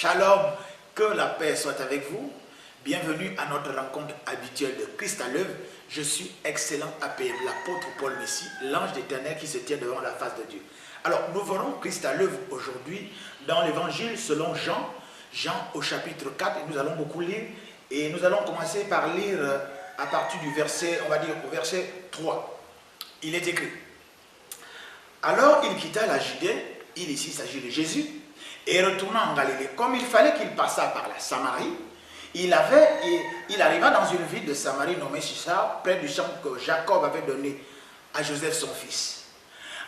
Shalom, que la paix soit avec vous. Bienvenue à notre rencontre habituelle de Christ à l'œuvre. Je suis excellent APM, l'apôtre Paul Messie, l'ange d'Éternel qui se tient devant la face de Dieu. Alors, nous verrons Christ à l'œuvre aujourd'hui dans l'évangile selon Jean, Jean au chapitre 4, et nous allons beaucoup lire. Et nous allons commencer par lire à partir du verset, on va dire au verset 3. Il est écrit: alors il quitta la Judée, il ici s'agit de Jésus, et retourna en Galilée. Comme il fallait qu'il passât par la Samarie, il arriva dans une ville de Samarie nommée Sychar, près du champ que Jacob avait donné à Joseph son fils.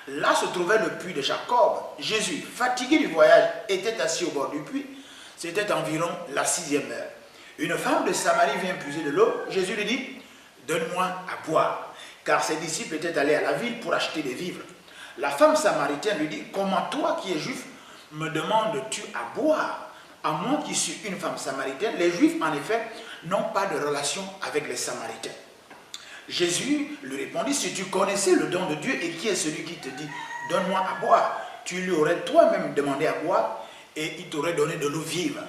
Là se trouvait le puits de Jacob. Jésus, fatigué du voyage, était assis au bord du puits. C'était environ la 6e heure. Une femme de Samarie vient puiser de l'eau. Jésus lui dit: donne-moi à boire, car ses disciples étaient allés à la ville pour acheter des vivres. La femme samaritaine lui dit: comment toi qui es juif me demandes-tu à boire? À moins qu'il suis une femme samaritaine. Les Juifs, en effet, n'ont pas de relation avec les Samaritains. Jésus lui répondit: si tu connaissais le don de Dieu et qui est celui qui te dit donne-moi à boire, tu lui aurais toi-même demandé à boire et il t'aurait donné de l'eau vive.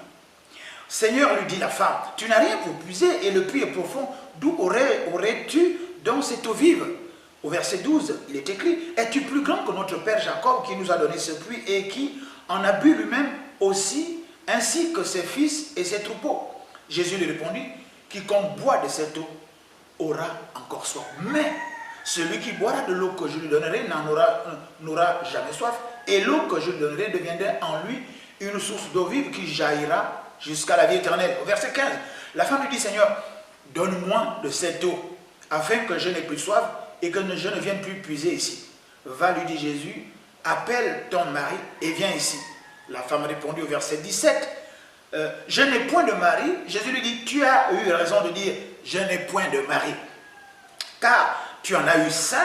Seigneur, lui dit la femme, tu n'as rien pour puiser et le puits est profond. D'où aurais-tu donc cette eau vive? Au verset 12, il est écrit: es-tu plus grand que notre père Jacob qui nous a donné ce puits et qui en a bu lui-même aussi, ainsi que ses fils et ses troupeaux? Jésus lui répondit: quiconque boit de cette eau aura encore soif. Mais celui qui boira de l'eau que je lui donnerai n'aura jamais soif. Et l'eau que je lui donnerai deviendra en lui une source d'eau vive qui jaillira jusqu'à la vie éternelle. Au verset 15, la femme lui dit: Seigneur, donne-moi de cette eau, afin que je n'ai plus soif et que je ne vienne plus puiser ici. Va, lui dit Jésus, appelle ton mari et viens ici. La femme répondit au verset 17, je n'ai point de mari. Jésus lui dit: tu as eu raison de dire je n'ai point de mari, car tu en as eu 5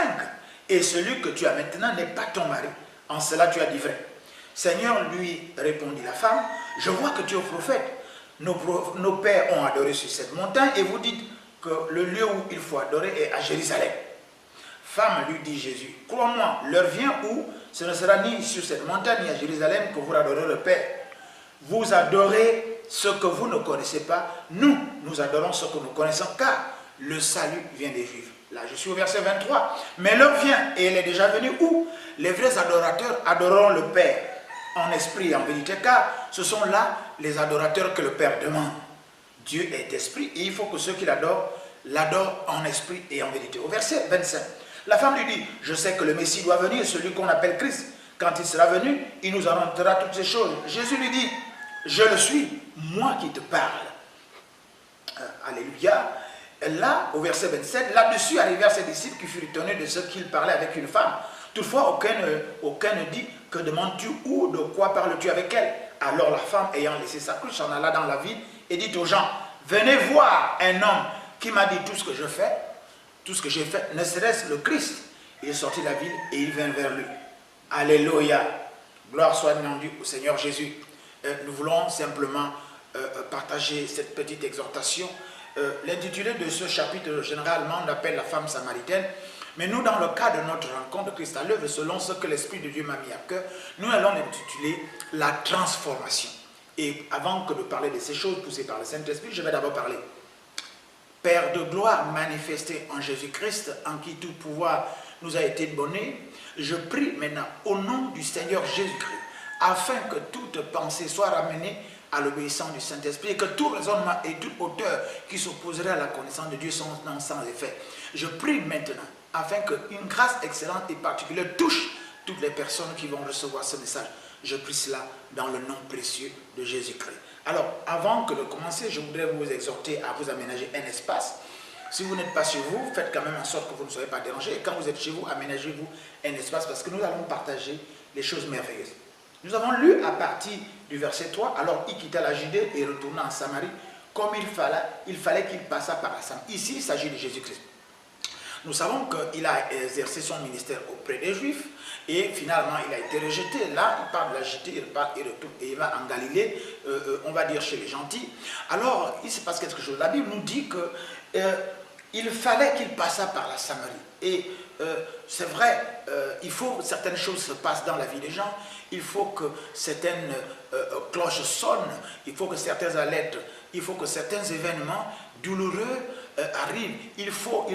et celui que tu as maintenant n'est pas ton mari. En cela tu as dit vrai. Seigneur, lui répondit la femme, je vois que tu es prophète. Nos pères ont adoré sur cette montagne et vous dites que le lieu où il faut adorer est à Jérusalem. Femme, lui dit Jésus, crois-moi, l'heure vient où ce ne sera ni sur cette montagne ni à Jérusalem que vous adorerez le Père. Vous adorez ce que vous ne connaissez pas, nous adorons ce que nous connaissons, car le salut vient des Juifs. Là, je suis au verset 23. Mais l'heure vient, et elle est déjà venue, où les vrais adorateurs adoreront le Père en esprit et en vérité, car ce sont là les adorateurs que le Père demande. Dieu est esprit, et il faut que ceux qui l'adorent en esprit et en vérité. Au verset 25, la femme lui dit: je sais que le Messie doit venir, celui qu'on appelle Christ. Quand il sera venu, il nous annoncera toutes ces choses. Jésus lui dit: je le suis, moi qui te parle. Alléluia. Là, au verset 27, là-dessus arrivèrent ses disciples qui furent étonnés de ce qu'il parlait avec une femme. Toutefois, aucun ne dit: que demandes-tu ou de quoi parles-tu avec elle? Alors la femme, ayant laissé sa cruche, s'en alla dans la ville et dit aux gens: venez voir un homme qui m'a dit tout ce que je fais, tout ce que j'ai fait, ne serait-ce le Christ? Il est sorti de la ville et il vint vers lui. Alléluia. Gloire soit rendue au Seigneur Jésus. Nous voulons simplement partager cette petite exhortation. L'intitulé de ce chapitre, généralement, on l'appelle la femme samaritaine. Mais nous, dans le cadre de notre rencontre de Christ à l'œuvre, selon ce que l'Esprit de Dieu m'a mis à cœur, nous allons l'intituler la transformation. Et avant que de parler de ces choses poussées par le Saint-Esprit, je vais d'abord parler. Père de gloire manifesté en Jésus-Christ, en qui tout pouvoir nous a été donné, je prie maintenant au nom du Seigneur Jésus-Christ, afin que toute pensée soit ramenée à l'obéissance du Saint-Esprit et que tout raisonnement et toute hauteur qui s'opposerait à la connaissance de Dieu sont sans effet. Je prie maintenant afin qu'une grâce excellente et particulière touche toutes les personnes qui vont recevoir ce message. Je prie cela dans le nom précieux de Jésus-Christ. Alors, avant que de commencer, je voudrais vous exhorter à vous aménager un espace. Si vous n'êtes pas chez vous, faites quand même en sorte que vous ne soyez pas dérangés. Et quand vous êtes chez vous, aménagez-vous un espace parce que nous allons partager les choses merveilleuses. Nous avons lu à partir du verset 3, alors il quitta la Judée et retourna en Samarie, comme il fallait qu'il passât par la Samarie. Ici, il s'agit de Jésus-Christ. Nous savons qu'il a exercé son ministère auprès des Juifs et finalement il a été rejeté. Là, il part de la Judée, il part et retourne et il va en Galilée, on va dire chez les gentils. Alors, il se passe quelque chose. La Bible nous dit qu'il fallait qu'il passât par la Samarie. Et c'est vrai, il faut que certaines choses se passent dans la vie des gens, il faut que certaines cloches sonnent, il faut que certains alertes, il faut que certains événements douloureux arrivent. Il faut,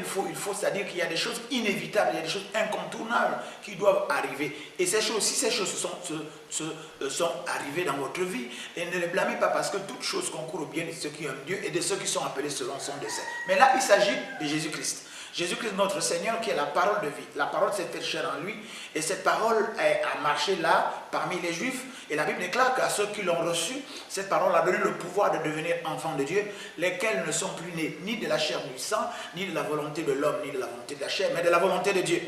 c'est-à-dire qu'il y a des choses inévitables, il y a des choses incontournables qui doivent arriver. Et ces choses, si ces choses sont arrivées dans votre vie, et ne les blâmez pas parce que toutes choses concourent au bien de ceux qui aiment Dieu et de ceux qui sont appelés selon son dessein. Mais là, il s'agit de Jésus-Christ. Jésus-Christ, notre Seigneur, qui est la parole de vie. La parole s'est faite chair en lui. Et cette parole a marché là, parmi les Juifs. Et la Bible déclare qu'à ceux qui l'ont reçu, cette parole a donné le pouvoir de devenir enfants de Dieu, lesquels ne sont plus nés ni de la chair du sang, ni de la volonté de l'homme, ni de la volonté de la chair, mais de la volonté de Dieu.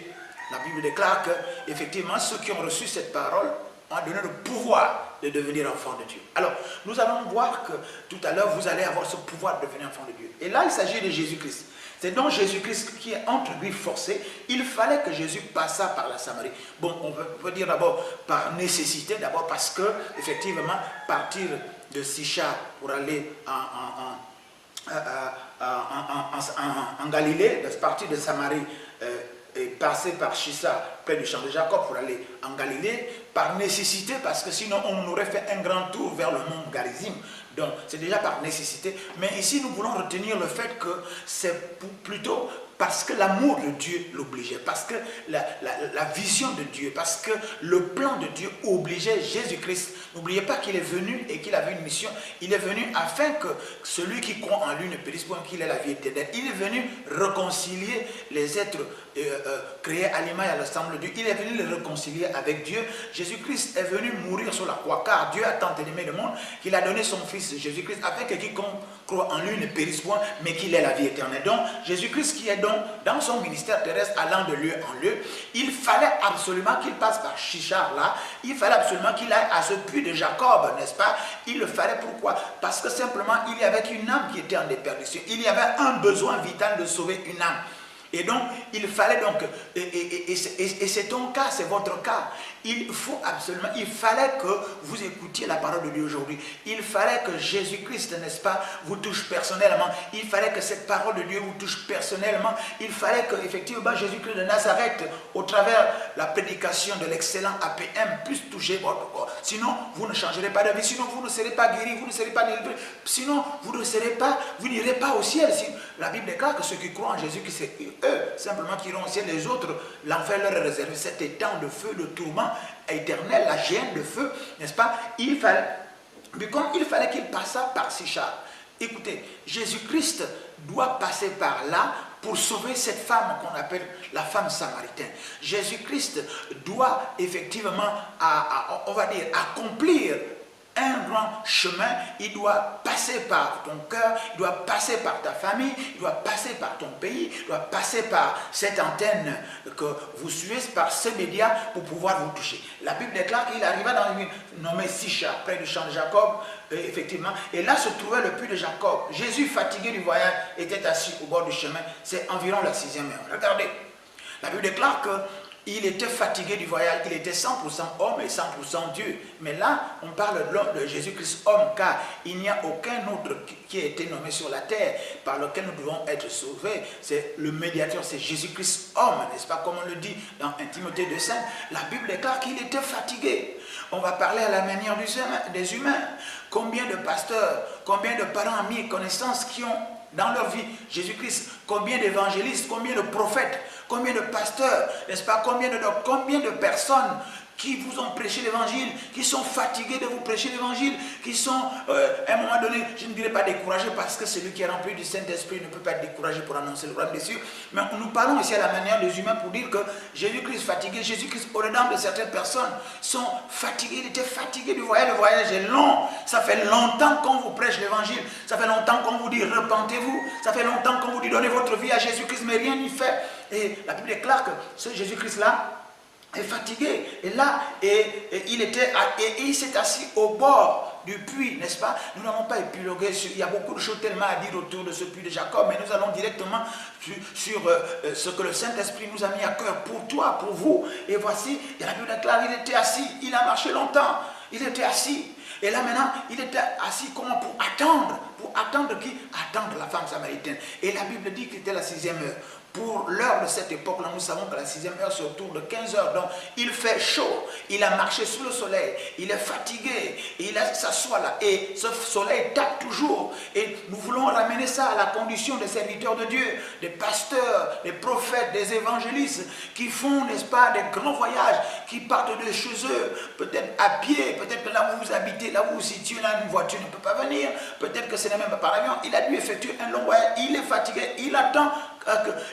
La Bible déclare que, effectivement, ceux qui ont reçu cette parole ont donné le pouvoir de devenir enfants de Dieu. Alors, nous allons voir que tout à l'heure, vous allez avoir ce pouvoir de devenir enfants de Dieu. Et là, il s'agit de Jésus-Christ. C'est donc Jésus-Christ qui est entre lui forcé. Il fallait que Jésus passât par la Samarie. Bon, on peut dire d'abord par nécessité, d'abord parce que, effectivement, partir de Sichar pour aller en Galilée, partir de Samarie et passer par Chissa, près du champ de Jacob, pour aller en Galilée, par nécessité, parce que sinon on aurait fait un grand tour vers le mont Garizim. Donc c'est déjà par nécessité. Mais ici nous voulons retenir le fait que c'est plutôt parce que l'amour de Dieu l'obligeait, parce que la vision de Dieu, parce que le plan de Dieu obligeait Jésus-Christ. N'oubliez pas qu'il est venu et qu'il avait une mission. Il est venu afin que celui qui croit en lui ne périsse point, qu'il ait la vie éternelle. Il est venu réconcilier les êtres créés à l'image et à l'ensemble de Dieu. Il est venu les réconcilier avec Dieu. Jésus-Christ est venu mourir sur la croix, car Dieu a tant aimé le monde qu'il a donné son Fils Jésus-Christ afin que quiconque croit en lui ne périsse point, mais qu'il ait la vie éternelle. Donc Jésus-Christ qui est donc dans son ministère terrestre allant de lieu en lieu, il fallait absolument qu'il passe par Chichar là, il fallait absolument qu'il aille à ce puits de Jacob, n'est-ce pas? Il le fallait pourquoi? Parce que simplement il y avait une âme qui était en déperdition, il y avait un besoin vital de sauver une âme. Et donc, il fallait donc, et c'est ton cas, c'est votre cas, il fallait que vous écoutiez la parole de Dieu aujourd'hui. Il fallait que Jésus-Christ, n'est-ce pas, vous touche personnellement. Il fallait que cette parole de Dieu vous touche personnellement. Il fallait que, effectivement, Jésus-Christ de Nazareth, au travers la prédication de l'excellent APM, puisse toucher votre corps. Sinon, vous ne changerez pas de vie. Sinon, vous ne serez pas guéri, vous ne serez pas délivré. Sinon, vous n'irez pas au ciel. La Bible déclare que ceux qui croient en Jésus-Christ, c'est eux, simplement, qui iront au ciel. Les autres, l'enfer leur est réservé. Cet étang de feu, de tourment éternel, la géhenne de feu, n'est-ce pas? Il fallait qu'il passât par Sichar. Écoutez, Jésus-Christ doit passer par là pour sauver cette femme qu'on appelle la femme samaritaine. Jésus-Christ doit effectivement, on va dire, accomplir un grand chemin. Il doit passer par ton cœur, il doit passer par ta famille, il doit passer par ton pays, il doit passer par cette antenne que vous suivez, par ce média pour pouvoir vous toucher. La Bible déclare qu'il arriva dans une ville nommée Sichar, près du champ de Jacob, effectivement, et là se trouvait le puits de Jacob. Jésus, fatigué du voyage, était assis au bord du chemin. C'est environ la 6e heure. Regardez, la Bible déclare que il était fatigué du voyage, il était 100% homme et 100% Dieu. Mais là, on parle de Jésus-Christ homme, car il n'y a aucun autre qui a été nommé sur la terre par lequel nous devons être sauvés. C'est le médiateur, c'est Jésus-Christ homme, n'est-ce pas, comme on le dit dans 1 Timothée 2,5. La Bible déclare qu'il était fatigué. On va parler à la manière des humains. Combien de pasteurs, combien de parents, amis, connaissances qui ont dans leur vie Jésus-Christ, combien d'évangélistes, combien de prophètes, combien de pasteurs, n'est-ce pas, combien de personnes qui vous ont prêché l'évangile, qui sont fatigués de vous prêcher l'évangile, qui sont, à un moment donné, je ne dirais pas découragés, parce que celui qui est rempli du Saint-Esprit ne peut pas être découragé pour annoncer le royaume des cieux. Mais nous parlons ici à la manière des humains pour dire que Jésus-Christ fatigué, Jésus-Christ au-dedans de certaines personnes sont fatigués, il était fatigué du voyage, le voyage est long, ça fait longtemps qu'on vous prêche l'évangile, ça fait longtemps qu'on vous dit repentez-vous, ça fait longtemps qu'on vous dit donnez votre vie à Jésus-Christ, mais rien n'y fait. Et la Bible déclare que ce Jésus-Christ-là est fatigué. Et là, il s'est assis au bord du puits, n'est-ce pas? Nous n'allons pas épiloguer sur, il y a beaucoup de choses tellement à dire autour de ce puits de Jacob, mais nous allons directement sur ce que le Saint-Esprit nous a mis à cœur pour toi, pour vous. Et voici, la Bible déclare, il était assis, il a marché longtemps, il était assis. Et là maintenant, il était assis comment? Pour attendre qui? Attendre la femme samaritaine. Et la Bible dit qu'il était la 6e heure. Pour l'heure de cette époque-là, nous savons que la 6e heure, c'est autour de 15 heures. Donc, il fait chaud. Il a marché sous le soleil. Il est fatigué. Il s'assoit là. Et ce soleil tape toujours. Et nous voulons ramener ça à la condition des serviteurs de Dieu, des pasteurs, des prophètes, des évangélistes qui font, n'est-ce pas, des grands voyages, qui partent de chez eux, peut-être à pied, peut-être que là où vous habitez, là où vous vous situez, là, une voiture ne peut pas venir. Peut-être que ce n'est même pas par avion. Il a dû effectuer un long voyage. Il est fatigué. Il attend.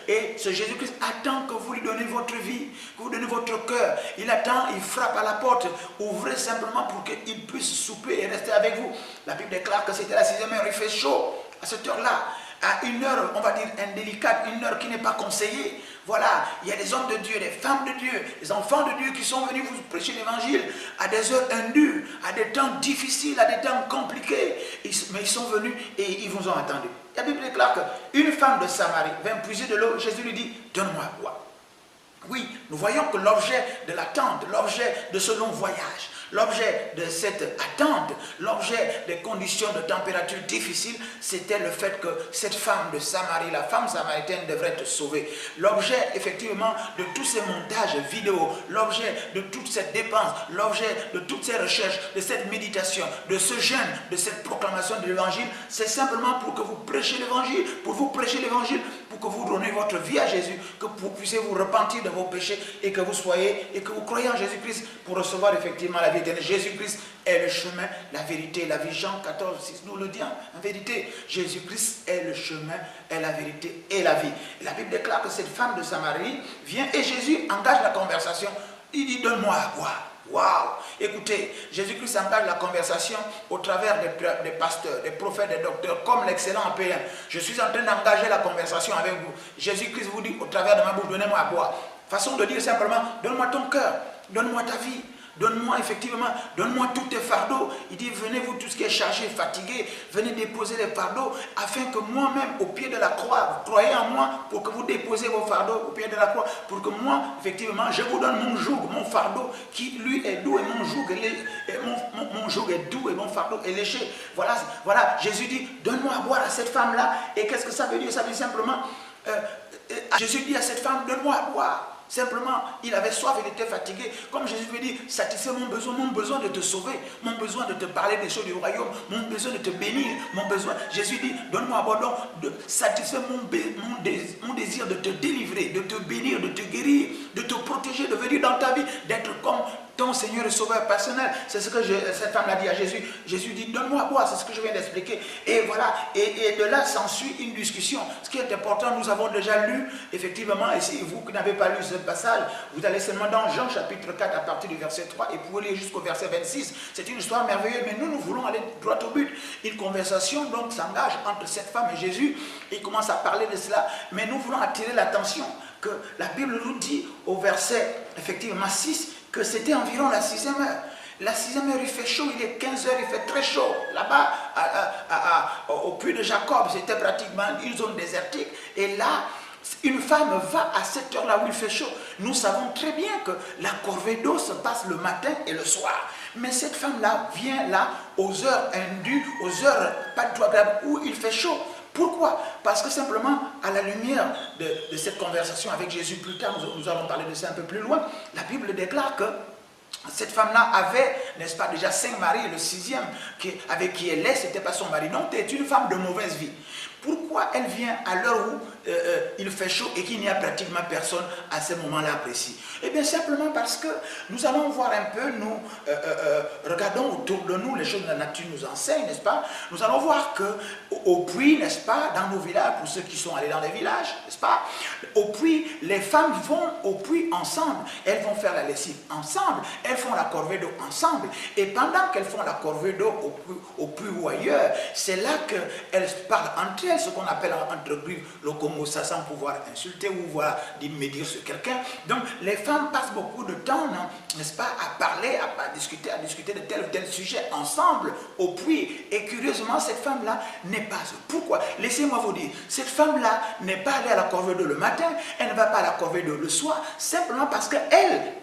Et ce Jésus-Christ attend que vous lui donnez votre vie, que vous donnez votre cœur. Il attend, il frappe à la porte. Ouvrez simplement pour qu'il puisse souper et rester avec vous. La Bible déclare que c'était la 6e heure, il fait chaud à cette heure-là. À une heure, on va dire indélicate, une heure qui n'est pas conseillée. Voilà, il y a des hommes de Dieu, des femmes de Dieu, des enfants de Dieu qui sont venus vous prêcher l'évangile à des heures indues, à des temps difficiles, à des temps compliqués. Mais ils sont venus et ils vous ont attendu. La Bible déclare qu'une femme de Samarie vint puiser de l'eau. Jésus lui dit, donne-moi à boire. Oui, nous voyons que l'objet de l'attente, l'objet de ce long voyage, l'objet de cette attente, l'objet des conditions de température difficiles, c'était le fait que cette femme de Samarie, la femme samaritaine devrait être sauvée. L'objet, effectivement, de tous ces montages vidéo, l'objet de toute cette dépense, l'objet de toutes ces recherches, de cette méditation, de ce jeûne, de cette proclamation de l'évangile, c'est simplement pour que vous prêchiez l'évangile, pour vous prêcher l'évangile, pour que vous donniez votre vie à Jésus, que vous puissiez vous repentir de vos péchés et que vous soyez, et que vous croyez en Jésus-Christ pour recevoir effectivement la vie éternelle. Jésus-Christ est le chemin, la vérité, la vie. Jean 14, 6 nous le dit en vérité. Jésus-Christ est le chemin, est la vérité et la vie. Et la Bible déclare que cette femme de Samarie vient et Jésus engage la conversation. Il dit, donne-moi à boire. Waouh! Écoutez, Jésus-Christ engage la conversation au travers des pasteurs, des prophètes, des docteurs, comme l'excellent APM. Je suis en train d'engager la conversation avec vous. Jésus-Christ vous dit au travers de ma bouche, donnez-moi à boire. Façon de dire simplement, donne-moi ton cœur, donne-moi ta vie. Donne-moi effectivement, donne-moi tous tes fardeaux. Il dit, venez vous tous qui êtes chargés, fatigués, venez déposer les fardeaux, afin que moi-même, au pied de la croix, vous croyez en moi pour que vous déposez vos fardeaux au pied de la croix, pour que moi, effectivement, je vous donne mon joug, mon fardeau, qui lui est doux et mon joug mon joug est doux et mon fardeau est léger. Voilà, voilà, Jésus dit, donne-moi à boire à cette femme-là. Et qu'est-ce que ça veut dire? Ça veut dire simplement, Jésus dit à cette femme, donne-moi à boire. Simplement, il avait soif, il était fatigué. Comme Jésus lui dit, satisfais mon besoin de te sauver, mon besoin de te parler des choses du royaume, mon besoin de te bénir, mon besoin. Jésus dit, donne-moi abondant, satisfais mon désir de te délivrer, de te bénir, de te guérir, de te protéger, de venir dans ta vie, d'être comme ton Seigneur et Sauveur personnel. C'est ce que cette femme a dit à Jésus. Jésus dit, donne-moi à boire, c'est ce que je viens d'expliquer. Et voilà, et de là s'ensuit une discussion. Ce qui est important, nous avons déjà lu, effectivement, et si vous qui n'avez pas lu ce passage, vous allez seulement dans Jean chapitre 4 à partir du verset 3 et vous pouvez lire jusqu'au verset 26. C'est une histoire merveilleuse, mais nous voulons aller droit au but. Une conversation donc s'engage entre cette femme et Jésus. Il commence à parler de cela, mais nous voulons attirer l'attention que la Bible nous dit au verset, effectivement, 6, que c'était environ la 6e heure. La 6e heure, il fait chaud, il est 15 heures, il fait très chaud. Là-bas, au puits de Jacob, c'était pratiquement une zone désertique. Et là, une femme va à cette heure-là où il fait chaud. Nous savons très bien que la corvée d'eau se passe le matin et le soir. Mais cette femme-là vient là aux heures indues, aux heures pas du tout agréables où il fait chaud. Pourquoi? Parce que simplement, à la lumière de cette conversation avec Jésus plus tard, nous allons parler de ça un peu plus loin, la Bible déclare que cette femme-là avait, n'est-ce pas, déjà 5 maris, et le 6e avec qui elle est, ce n'était pas son mari. Donc, c'est une femme de mauvaise vie. Pourquoi elle vient à l'heure où il fait chaud et qu'il n'y a pratiquement personne à ce moment-là précis? Eh bien, simplement parce que nous allons voir un peu, nous regardons autour de nous, les choses de la nature nous enseignent, n'est-ce pas? Nous allons voir qu'au puits, n'est-ce pas, dans nos villages, pour ceux qui sont allés dans les villages, n'est-ce pas? Au puits, les femmes vont au puits ensemble, elles vont faire la lessive ensemble, elles font la corvée d'eau ensemble, et pendant qu'elles font la corvée d'eau au puits ou ailleurs, c'est là qu'elles parlent entre elles, ce qu'on appelle entre griffes le Congo, ça sans pouvoir insulter ou voir médire sur quelqu'un. Donc les femmes passent beaucoup de temps, n'est-ce pas, à parler, à discuter de tel ou tel sujet ensemble au puits. Et curieusement, cette femme-là n'est pas. Pourquoi? Laissez-moi vous dire, cette femme-là n'est pas allée à la corvée d'eau le matin, elle ne va pas à la corvée d'eau le soir, simplement parce que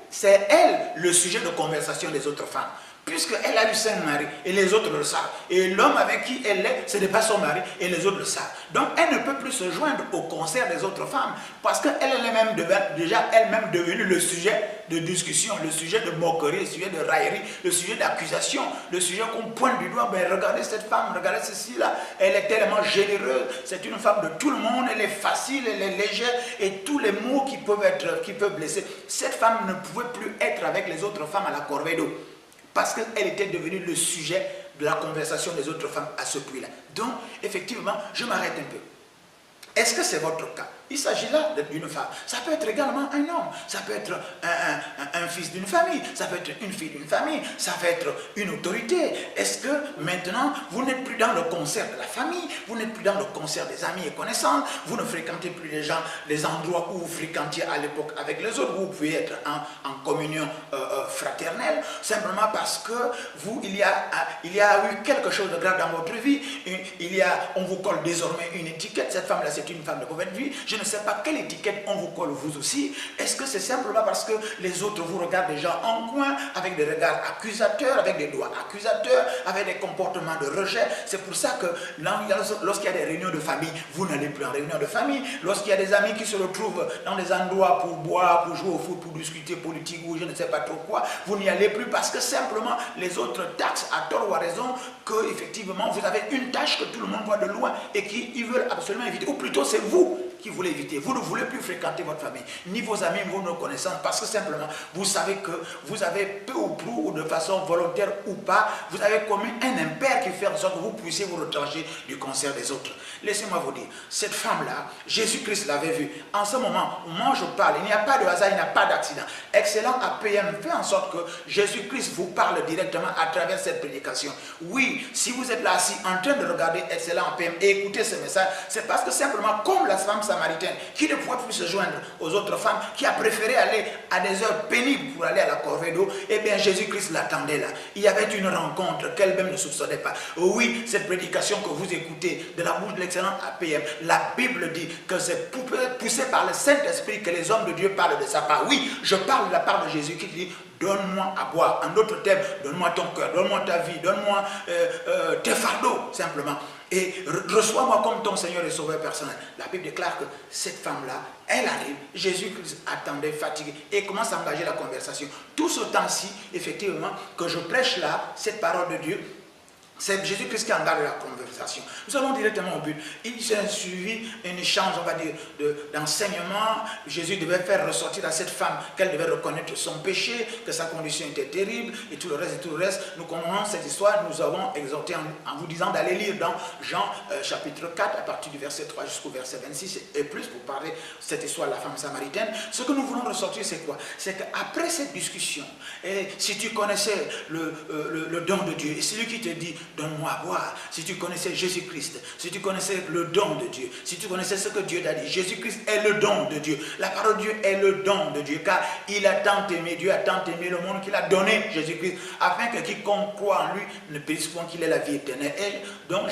c'est elle le sujet de conversation des autres femmes. puisqu'elle a eu 5 maris et les autres le savent. Et l'homme avec qui elle est, ce n'est pas son mari et les autres le savent. Donc elle ne peut plus se joindre au concert des autres femmes parce qu'elle est même déjà elle-même devenue le sujet de discussion, le sujet de moquerie, le sujet de raillerie, le sujet d'accusation, le sujet qu'on pointe du doigt. Ben, regardez cette femme, regardez ceci là, elle est tellement généreuse, c'est une femme de tout le monde, elle est facile, elle est légère et tous les mots qui peuvent blesser. Cette femme ne pouvait plus être avec les autres femmes à la corvée d'eau. Parce qu'elle était devenue le sujet de la conversation des autres femmes à ce prix-là. Donc, effectivement, je m'arrête un peu. Est-ce que c'est votre cas? Il s'agit là d'une femme. Ça peut être également un homme. Ça peut être un fils d'une famille. Ça peut être une fille d'une famille. Ça peut être une autorité. Est-ce que maintenant, vous n'êtes plus dans le concert de la famille? Vous n'êtes plus dans le concert des amis et connaissances? Vous ne fréquentez plus les endroits où vous fréquentiez à l'époque avec les autres? Vous pouvez être en communion fraternelle simplement parce que il y a eu quelque chose de grave dans votre vie. On vous colle désormais une étiquette. Cette femme-là, c'est une femme de mauvaise vie. Je ne sais pas quelle étiquette on vous colle vous aussi. Est-ce que c'est simplement parce que les autres vous regardent déjà en coin, avec des regards accusateurs, avec des doigts accusateurs, avec des comportements de rejet? C'est pour ça que lorsqu'il y a des réunions de famille, vous n'allez plus en réunion de famille. Lorsqu'il y a des amis qui se retrouvent dans des endroits pour boire, pour jouer au foot, pour discuter politique ou je ne sais pas trop quoi, vous n'y allez plus parce que simplement les autres taxent à tort ou à raison que effectivement vous avez une tâche que tout le monde voit de loin et qu'ils veulent absolument éviter. Ou plutôt c'est vous qui voulez éviter. Vous ne voulez plus fréquenter votre famille, ni vos amis, ni vos connaissances, parce que simplement, vous savez que vous avez peu ou prou, ou de façon volontaire ou pas, vous avez commis un impair qui fait en sorte que vous puissiez vous retrancher du concert des autres. Laissez-moi vous dire, cette femme-là, Jésus-Christ l'avait vue. En ce moment, moi je parle, il n'y a pas de hasard, il n'y a pas d'accident. Excellent APM fait en sorte que Jésus-Christ vous parle directement à travers cette prédication. Oui, si vous êtes là assis en train de regarder Excellent APM et écouter ce message, c'est parce que simplement, comme la femme samaritaine, qui ne pouvait plus se joindre aux autres femmes, qui a préféré aller à des heures pénibles pour aller à la corvée d'eau, eh bien Jésus-Christ l'attendait là. Il y avait une rencontre qu'elle-même ne soupçonnait pas. Oui, cette prédication que vous écoutez de la bouche de l'excellent APM, la Bible dit que c'est poussé par le Saint-Esprit que les hommes de Dieu parlent de sa part. Oui, je parle de la part de Jésus qui dit: donne-moi à boire. En d'autres termes, donne-moi ton cœur, donne-moi ta vie, donne-moi tes fardeaux, simplement. Et reçois-moi comme ton Seigneur et Sauveur personnel. La Bible déclare que cette femme-là, elle arrive, Jésus-Christ attendait, fatigué, et commence à engager la conversation. Tout ce temps-ci, effectivement, que je prêche là, cette parole de Dieu, c'est Jésus-Christ qui engage la conversation. Nous allons directement au but. Il s'est suivi un échange, on va dire, d'enseignement. Jésus devait faire ressortir à cette femme qu'elle devait reconnaître son péché, que sa condition était terrible, et tout le reste, et tout le reste. Nous connaissons cette histoire, nous avons exhorté en vous disant d'aller lire dans Jean chapitre 4, à partir du verset 3 jusqu'au verset 26, et plus, pour parler de cette histoire de la femme samaritaine. Ce que nous voulons ressortir, c'est quoi? C'est qu'après cette discussion, et si tu connaissais le don de Dieu, et celui qui te dit: donne-moi à boire. Si tu connaissais Jésus-Christ, si tu connaissais le don de Dieu, si tu connaissais ce que Dieu t'a dit, Jésus-Christ est le don de Dieu. La parole de Dieu est le don de Dieu, car il a tant aimé, Dieu a tant aimé le monde qu'il a donné Jésus-Christ, afin que quiconque croit en lui ne périsse point, qu'il ait la vie éternelle. Et donc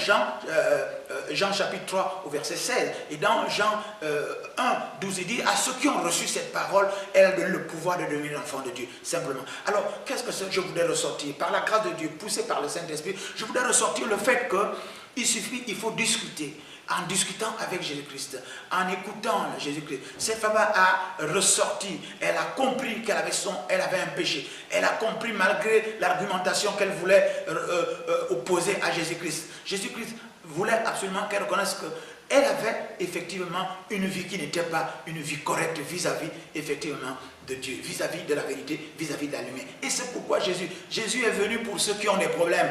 Jean chapitre 3 au verset 16, et dans Jean 1, 12, il dit: à ceux qui ont reçu cette parole, elle donne le pouvoir de devenir enfant de Dieu, simplement. Alors, qu'est-ce que je voudrais ressortir? Par la grâce de Dieu, poussé par le Saint-Esprit, je voudrais ressortir le fait il faut discuter. En discutant avec Jésus-Christ, en écoutant Jésus-Christ, cette femme a ressorti, elle a compris qu'elle avait un péché. Elle a compris malgré l'argumentation qu'elle voulait opposer à Jésus-Christ. Jésus-Christ voulait absolument qu'elle reconnaisse que elle avait effectivement une vie qui n'était pas une vie correcte vis-à-vis effectivement de Dieu, vis-à-vis de la vérité, vis-à-vis de la lumière. Et c'est pourquoi Jésus est venu pour ceux qui ont des problèmes.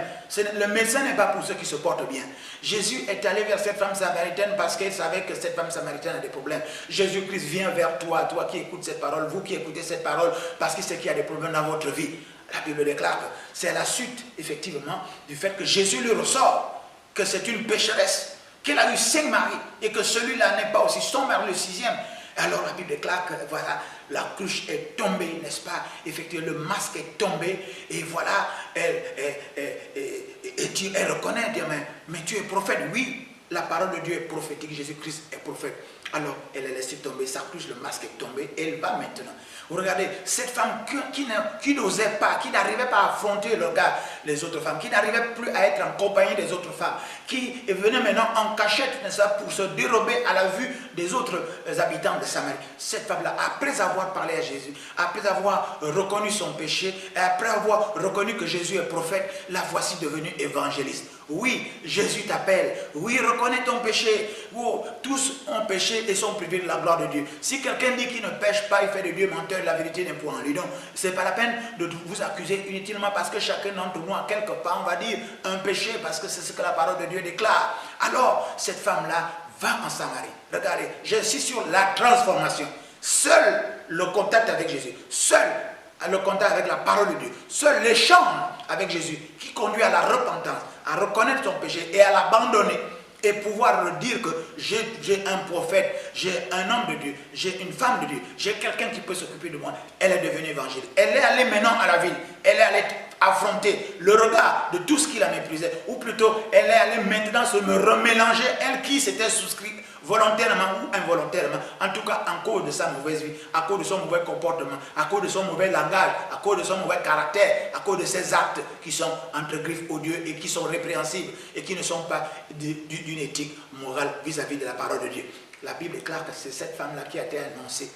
Le médecin n'est pas pour ceux qui se portent bien. Jésus est allé vers cette femme samaritaine parce qu'il savait que cette femme samaritaine a des problèmes. Jésus-Christ vient vers toi qui écoutes cette parole, vous qui écoutez cette parole, parce qu'il sait qu'il y a des problèmes dans votre vie. La Bible déclare que c'est la suite, effectivement, du fait que Jésus lui ressort que c'est une pécheresse, qu'elle a eu 5 maris et que celui-là n'est pas aussi son mari, le 6e. Alors la Bible déclare que voilà, la cruche est tombée, n'est-ce pas? Effectivement, le masque est tombé et voilà, elle reconnaît, elle dit: mais tu es prophète. Oui, la parole de Dieu est prophétique, Jésus-Christ est prophète. Alors, elle a laissé tomber sa couche, le masque est tombé, et elle va maintenant. Vous regardez, cette femme qui n'osait pas, qui n'arrivait pas à affronter le regard des autres femmes, qui n'arrivait plus à être en compagnie des autres femmes, qui venait maintenant en cachette, n'est-ce pas, pour se dérober à la vue des autres habitants de Samarie. Cette femme-là, après avoir parlé à Jésus, après avoir reconnu son péché, et après avoir reconnu que Jésus est prophète, la voici devenue évangéliste. Oui, Jésus t'appelle. Oui, reconnais ton péché. Oh, tous ont péché et sont privés de la gloire de Dieu. Si quelqu'un dit qu'il ne pêche pas, il fait de Dieu menteur, la vérité n'est point en lui. Donc, ce n'est pas la peine de vous accuser inutilement parce que chacun d'entre nous, à quelque part, on va dire un péché parce que c'est ce que la parole de Dieu déclare. Alors, cette femme-là va en Samarie. Regardez, j'insiste sur la transformation. Seul le contact avec Jésus, seul le contact avec la parole de Dieu, seul l'échange avec Jésus qui conduit à la repentance, à reconnaître son péché et à l'abandonner et pouvoir dire que j'ai un prophète, j'ai un homme de Dieu, j'ai une femme de Dieu, j'ai quelqu'un qui peut s'occuper de moi. Elle est devenue évangélique. Elle est allée maintenant à la ville, elle est allée affronter le regard de tout ce qui la méprisait, ou plutôt elle est allée maintenant se remélanger, elle qui s'était souscrite volontairement ou involontairement, en tout cas en cause de sa mauvaise vie, à cause de son mauvais comportement, à cause de son mauvais langage, à cause de son mauvais caractère, à cause de ses actes qui sont entre griffes odieux et qui sont répréhensibles et qui ne sont pas d'une éthique morale vis-à-vis de la parole de Dieu. La Bible déclare que c'est cette femme-là qui a été annoncée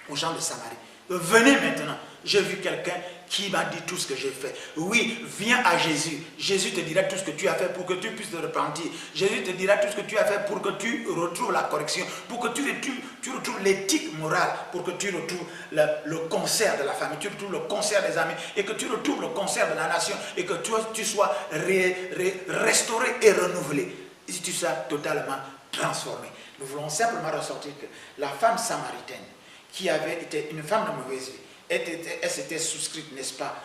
aux gens de Samarie. Venez maintenant, j'ai vu quelqu'un qui m'a dit tout ce que j'ai fait. Oui, viens à Jésus. Jésus te dira tout ce que tu as fait pour que tu puisses te repentir. Jésus te dira tout ce que tu as fait pour que tu retrouves la correction, pour que tu retrouves l'éthique morale, pour que tu retrouves le concert de la famille, tu retrouves le concert des amis, et que tu retrouves le concert de la nation, et que tu sois restauré et renouvelé. Et tu sois totalement transformé. Nous voulons simplement ressortir que la femme samaritaine, qui avait été une femme de mauvaise vie, elle s'était souscrite, n'est-ce pas,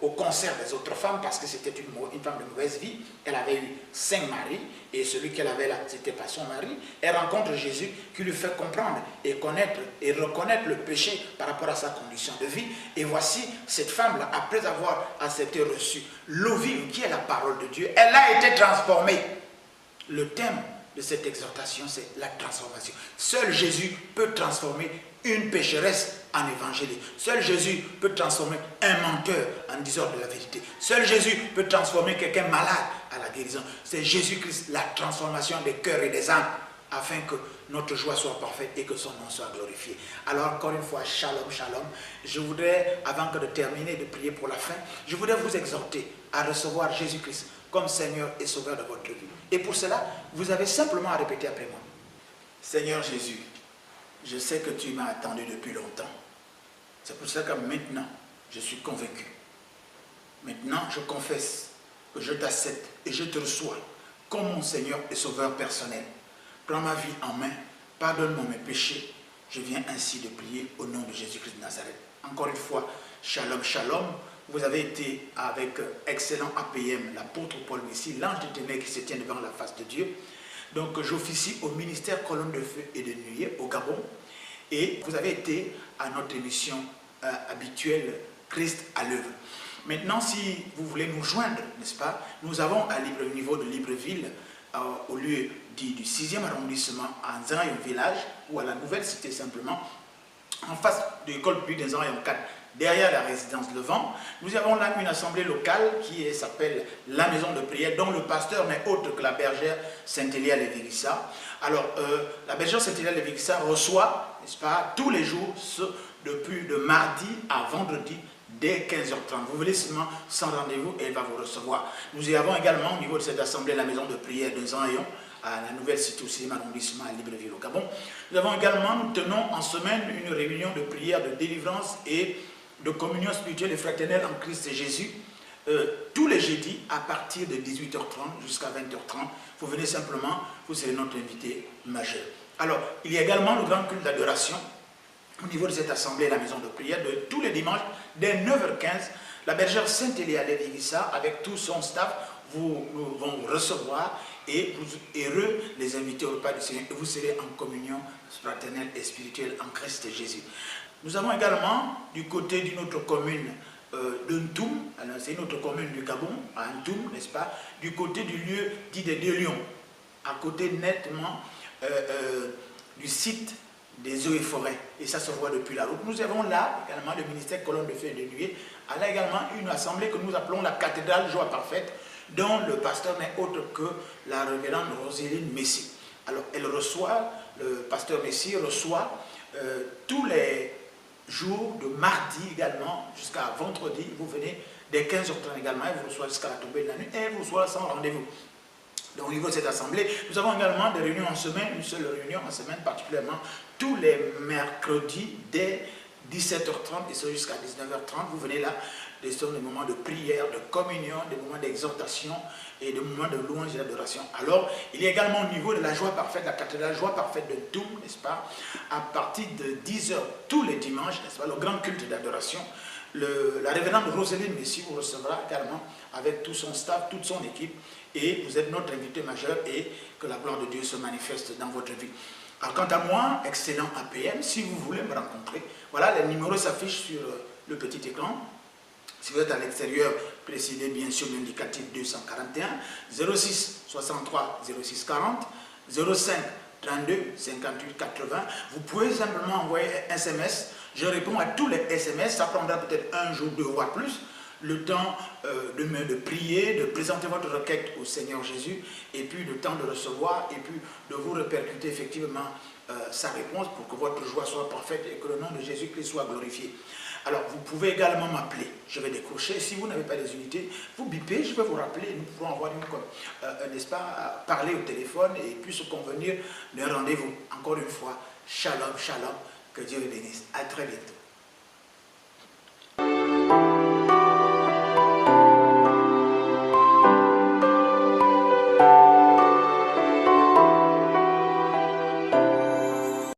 au concert des autres femmes parce que c'était une femme de mauvaise vie. Elle avait eu 5 maris et celui qu'elle avait là, c'était pas son mari. Elle rencontre Jésus qui lui fait comprendre et connaître et reconnaître le péché par rapport à sa condition de vie. Et voici cette femme-là, après avoir accepté, reçu l'eau vive qui est la parole de Dieu, elle a été transformée. Le thème de cette exhortation, c'est la transformation. Seul Jésus peut transformer une pécheresse en évangéliste. Seul Jésus peut transformer un menteur en disant de la vérité. Seul Jésus peut transformer quelqu'un malade à la guérison. C'est Jésus-Christ, la transformation des cœurs et des âmes, afin que notre joie soit parfaite et que son nom soit glorifié. Alors encore une fois, shalom, shalom. Je voudrais, avant que de terminer, de prier pour la fin, je voudrais vous exhorter à recevoir Jésus-Christ comme Seigneur et Sauveur de votre vie. Et pour cela, vous avez simplement à répéter après moi. Seigneur Jésus, je sais que tu m'as attendu depuis longtemps. C'est pour ça que maintenant, je suis convaincu. Maintenant, je confesse que je t'accepte et je te reçois comme mon Seigneur et Sauveur personnel. Prends ma vie en main, pardonne-moi mes péchés. Je viens ainsi de prier au nom de Jésus-Christ de Nazareth. Encore une fois, shalom, shalom. Vous avez été avec excellent APM, l'apôtre Paul Messi, l'ange de ténèbres qui se tient devant la face de Dieu. Donc j'officie au ministère Colonne de Feu et de Nuée au Gabon. Et vous avez été à notre émission habituelle Christ à l'œuvre. Maintenant, si vous voulez nous joindre, n'est-ce pas, nous avons au niveau de Libreville, au lieu du 6e arrondissement, à Nzarayon Village, ou à la Nouvelle Cité simplement, en face de l'école publique de Nzarayon 4, derrière la résidence Levant, nous avons là une assemblée locale qui s'appelle la maison de prière, dont le pasteur n'est autre que la bergère Saint-Élia Lévigissa. Alors, la bergère Saint-Élia Lévigissa reçoit, n'est-ce pas, tous les jours, depuis de mardi à vendredi, dès 15h30. Vous venez seulement sans rendez-vous et elle va vous recevoir. Nous y avons également au niveau de cette assemblée la maison de prière de Nzarayon, à la Nouvelle Cité au 6e arrondissement à Libreville au Gabon. Nous avons également, nous tenons en semaine une réunion de prière, de délivrance et de communion spirituelle et fraternelle en Christ Jésus, tous les jeudis à partir de 18h30 jusqu'à 20h30. Vous venez simplement, vous serez notre invité majeur. Alors, il y a également le grand culte d'adoration au niveau de cette assemblée, la maison de prière, de tous les dimanches, dès 9h15. La bergère Saint-Élia Lévigissa, avec tout son staff, vont vous recevoir et vous heureux les invités au repas du Seigneur et vous serez en communion fraternelle et spirituelle en Christ Jésus. Nous avons également du côté d'une autre commune de Ntoum, c'est une autre commune du Gabon, à Ntoum, n'est-ce pas, du côté du lieu dit des Deux Lions, à côté nettement du site des eaux et forêts. Et ça se voit depuis la route. Nous avons là également le ministère Colonne de Feu et de Nuée. Elle a également une assemblée que nous appelons la cathédrale Joie Parfaite, dont le pasteur n'est autre que la révérende Roséline Messi. Alors, elle reçoit, le pasteur Messi reçoit tous les jours de mardi également jusqu'à vendredi. Vous venez dès 15h30 également, elle vous reçoit jusqu'à la tombée de la nuit et elle vous reçoit sans rendez-vous. Donc, au niveau de cette assemblée, nous avons également des réunions en semaine, une seule réunion en semaine particulièrement, tous les mercredis dès 17h30 et ce jusqu'à 19h30. Vous venez là, ce sont des moments de prière, de communion, des moments d'exhortation et des moments de louange et d'adoration. Alors, il y a également au niveau de la joie parfaite, la cathédrale joie parfaite de Toum, n'est-ce pas, à partir de 10h tous les dimanches, n'est-ce pas, le grand culte d'adoration. La révérende Roséline Messi vous recevra également avec tout son staff, toute son équipe, et vous êtes notre invité majeur et que la gloire de Dieu se manifeste dans votre vie. Alors, quant à moi, excellent APM, si vous voulez me rencontrer, voilà, les numéros s'affichent sur le petit écran. Si vous êtes à l'extérieur, précisez bien sûr l'indicatif 241 06 63 06 40 05 32 58 80. Vous pouvez simplement envoyer un SMS. Je réponds à tous les SMS. Ça prendra peut-être un jour, 2 voire plus. Le temps de prier, de présenter votre requête au Seigneur Jésus, et puis le temps de recevoir, et puis de vous répercuter effectivement sa réponse pour que votre joie soit parfaite et que le nom de Jésus-Christ soit glorifié. Alors, vous pouvez également m'appeler. Je vais décrocher. Si vous n'avez pas les unités, vous bipez, je vais vous rappeler. Nous pourrons avoir n'est-ce pas, parler au téléphone et puis se convenir d'un rendez-vous. Encore une fois, shalom, shalom. Que Dieu les bénisse. À très bientôt.